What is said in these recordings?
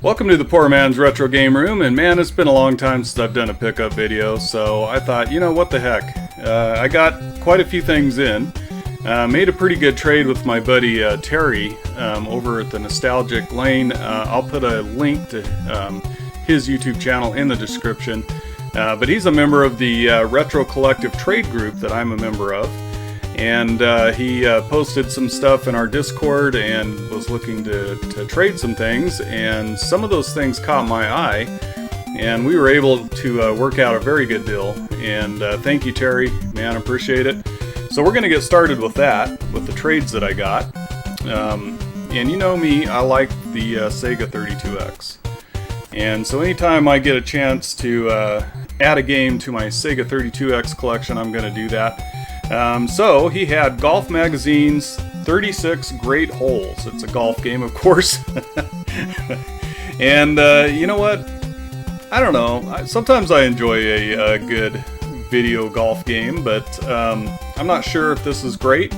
Welcome to the Poor Man's Retro Game Room, and man, it's been a long time since I've done a pickup video, so I thought, you know, what the heck. I got quite a few things in. Made a pretty good trade with my buddy Terry over at the Nostalgic Lane. I'll put a link to his YouTube channel in the description. But he's a member of the Retro Collective trade group that I'm a member of. And he posted some stuff in our Discord and was looking to trade some things, and some of those things caught my eye, and we were able to work out a very good deal. And thank you, Terry, man, appreciate it. So we're going to get started with that, with the trades that I got. And you know me, I like the Sega 32X. And so anytime I get a chance to add a game to my Sega 32X collection, I'm going to do that. So he had Golf Magazine's 36 Great Holes. It's a golf game, of course. And you know what? I don't know. Sometimes I enjoy a good video golf game, but I'm not sure if this is great.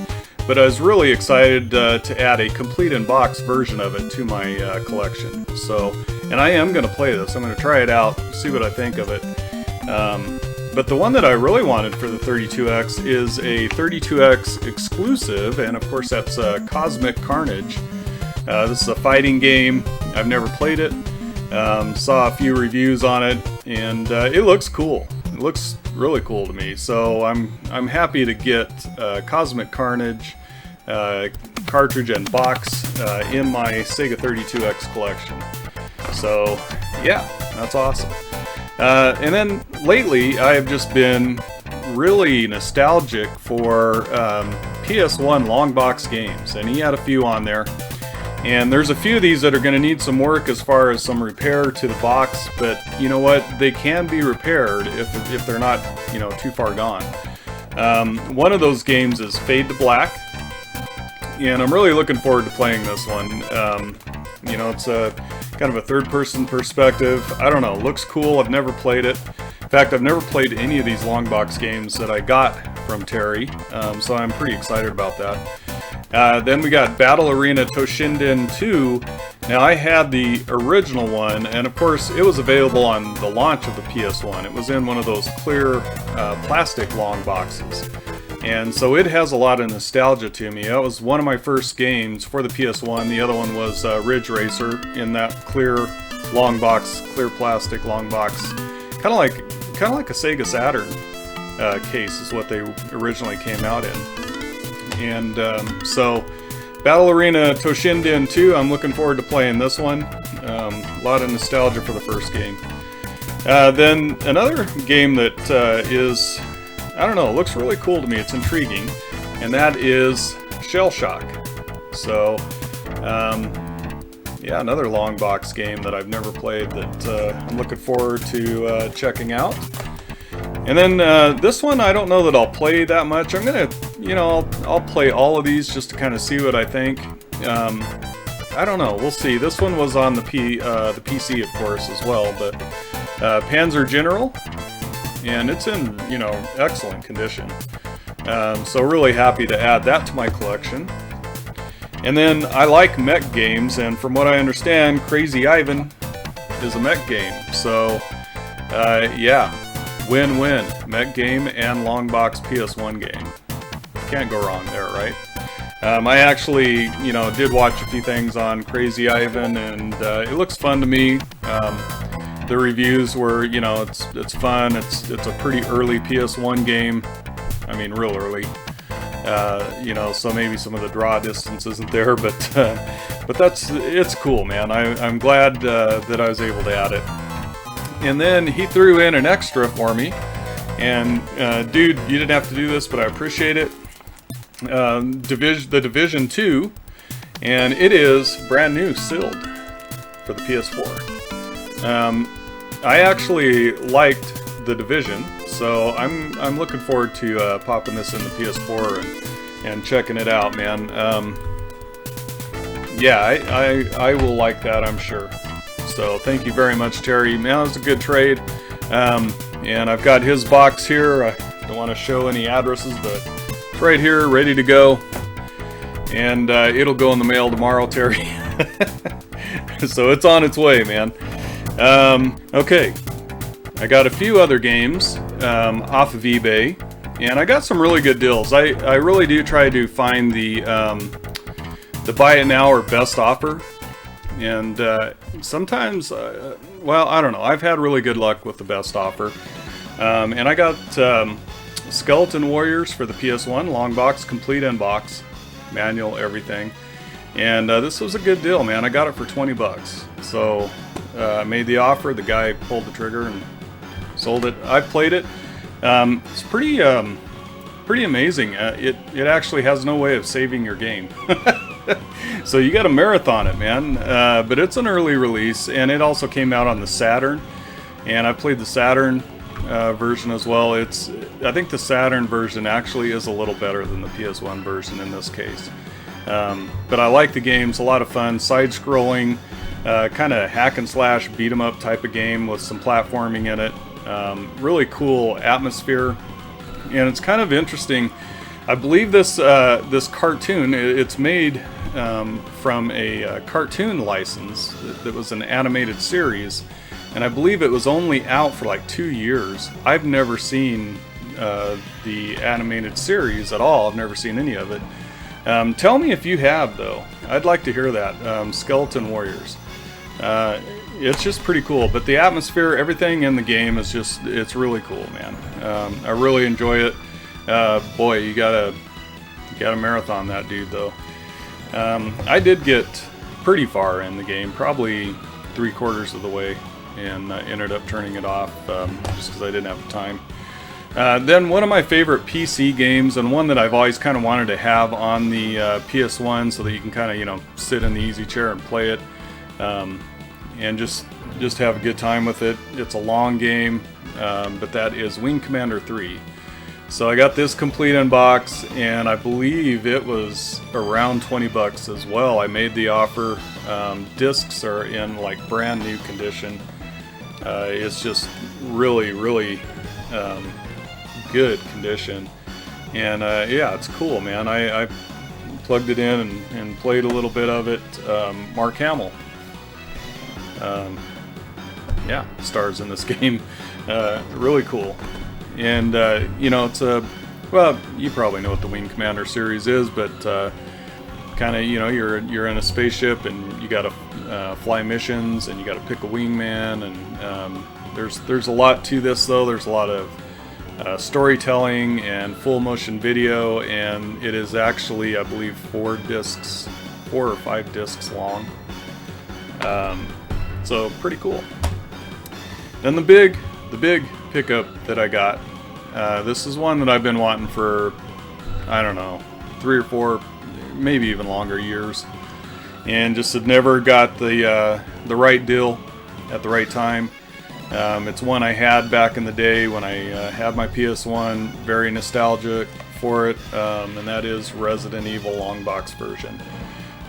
But I was really excited to add a complete in-box version of it to my collection. So, and I am going to play this. I'm going to try it out, see what I think of it. But the one that I really wanted for the 32X is a 32X exclusive, and of course that's Cosmic Carnage. This is a fighting game. I've never played it. Saw a few reviews on it, and it looks cool. It looks really cool to me. So I'm happy to get Cosmic Carnage cartridge and box in my Sega 32X collection. So yeah, that's awesome. And then lately, I have just been really nostalgic for PS1 long box games, and he had a few on there. And there's a few of these that are going to need some work as far as some repair to the box, but you know what? They can be repaired if they're not, you know, too far gone. One of those games is Fade to Black, and I'm really looking forward to playing this one. You know, it's a kind of a third-person perspective. I don't know, looks cool. I've never played it. In fact, I've never played any of these long box games that I got from Terry, so I'm pretty excited about that. Then we got Battle Arena Toshinden 2. Now, I had the original one, and of course, it was available on the launch of the PS1. It was in one of those clear plastic long boxes. And so it has a lot of nostalgia to me. That was one of my first games for the PS1. The other one was Ridge Racer in that clear long box, clear plastic long box. Kind of like a Sega Saturn case is what they originally came out in. And so Battle Arena Toshinden 2, I'm looking forward to playing this one. A lot of nostalgia for the first game. Then another game that is, I don't know, it looks really cool to me. It's intriguing, and that is Shell Shock. So, yeah, another long box game that I've never played that I'm looking forward to checking out. And then this one, I don't know that I'll play that much. I'm gonna, you know, I'll play all of these just to kind of see what I think. I don't know. We'll see. This one was on the PC, of course, as well. But Panzer General. And it's in, you know, excellent condition. So really happy to add that to my collection. And then I like mech games, and from what I understand, Crazy Ivan is a mech game. So, yeah, win-win. Mech game and long box PS1 game. Can't go wrong there, right? I actually, you know, did watch a few things on Crazy Ivan, and it looks fun to me. The reviews were, you know, it's fun. It's a pretty early PS1 game. I mean, real early. You know, so maybe some of the draw distance isn't there, but it's cool, man. I'm glad that I was able to add it. And then he threw in an extra for me, and dude, you didn't have to do this, but I appreciate it. The Division 2, and it is brand new, sealed for the PS4. I actually liked The Division, so I'm looking forward to popping this in the PS4 and checking it out, man. Yeah, I will like that, I'm sure. So thank you very much, Terry. Man, it was a good trade. And I've got his box here. I don't want to show any addresses, but it's right here, ready to go. And it'll go in the mail tomorrow, Terry. So it's on its way, man. Okay, I got a few other games off of eBay, and I got some really good deals. I really do try to find the buy it now or best offer, and sometimes, well, I don't know. I've had really good luck with the best offer, and I got Skeleton Warriors for the PS1, long box, complete in box, manual, everything. And this was a good deal, man. I got it for 20 bucks. So I made the offer, the guy pulled the trigger and sold it. I played it. It's pretty amazing. It actually has no way of saving your game. So you got to marathon it, man. But it's an early release, and it also came out on the Saturn. And I played the Saturn version as well. I think the Saturn version actually is a little better than the PS1 version in this case. But I like the game. It's a lot of fun. Side-scrolling, kind of hack and slash, beat 'em up type of game with some platforming in it. Really cool atmosphere, and it's kind of interesting. I believe this cartoon, it's made from a cartoon license that was an animated series, and I believe it was only out for like 2 years. I've never seen the animated series at all. I've never seen any of it. Tell me if you have, though. I'd like to hear that. Skeleton Warriors. It's just pretty cool. But the atmosphere, everything in the game is just, it's really cool, man. I really enjoy it. Boy, you gotta marathon that dude, though. I did get pretty far in the game, probably 3/4 of the way, and ended up turning it off just because I didn't have the time. Then one of my favorite PC games, and one that I've always kind of wanted to have on the PS1 so that you can kind of, you know, sit in the easy chair and play it, and just have a good time with it. It's a long game, but that is Wing Commander 3. So I got this complete in box, and I believe it was around 20 bucks as well. I made the offer. Discs are in like brand new condition. It's just really good condition, and yeah, it's cool, man. I plugged it in and played a little bit of it. Mark Hamill, yeah, stars in this game. Really cool, and you know, it's well, you probably know what the Wing Commander series is, but kind of, you know, you're in a spaceship and you got to fly missions, and you got to pick a wingman, and there's a lot to this, though. There's a lot of storytelling and full motion video, and it is actually, I believe, 4 or 5 discs long. So pretty cool. Then the big pickup that I got. This is one that I've been wanting for, I don't know, 3 or 4, maybe even longer years, and just had never got the right deal at the right time. It's one I had back in the day when I had my PS1, very nostalgic for it, and that is Resident Evil long box version.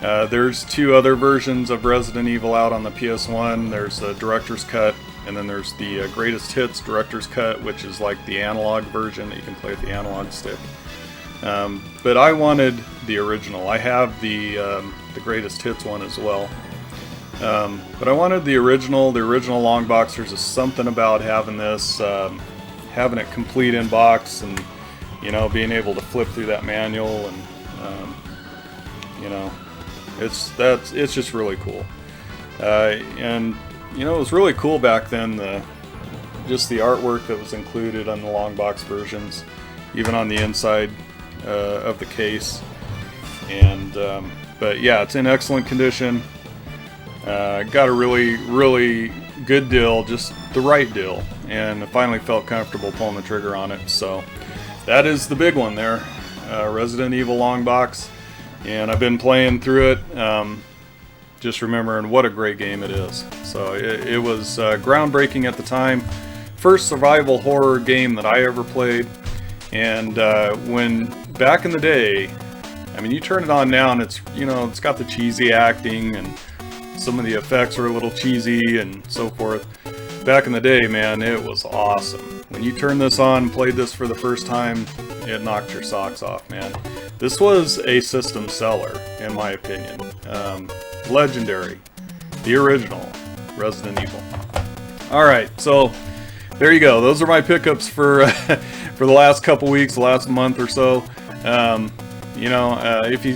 There's 2 other versions of Resident Evil out on the PS1. There's the Director's Cut, and then there's the Greatest Hits Director's Cut, which is like the analog version that you can play with the analog stick. But I wanted the original. I have the Greatest Hits one as well. But I wanted the original long box. There's just something about having this, having it complete in box, and, you know, being able to flip through that manual, and you know, it's just really cool. And, you know, it was really cool back then, just the artwork that was included on the long box versions, even on the inside of the case. And but yeah, it's in excellent condition. Got a really good deal, just the right deal, and I finally felt comfortable pulling the trigger on it. So that is the big one there, Resident Evil long box, and I've been playing through it, just remembering what a great game it is. So it was groundbreaking at the time, first survival horror game that I ever played, and when back in the day, I mean, you turn it on now and it's, you know, it's got the cheesy acting, and some of the effects are a little cheesy and so forth. Back in the day, man, it was awesome. When you turned this on and played this for the first time, it knocked your socks off, man. This was a system seller, in my opinion. Legendary. the original Resident Evil. Alright, so there you go. Those are my pickups for for the last couple weeks, the last month or so. You know, if you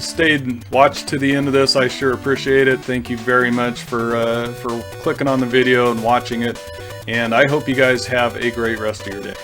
watched to the end of this, I sure appreciate it. Thank you very much for clicking on the video and watching it. And I hope you guys have a great rest of your day.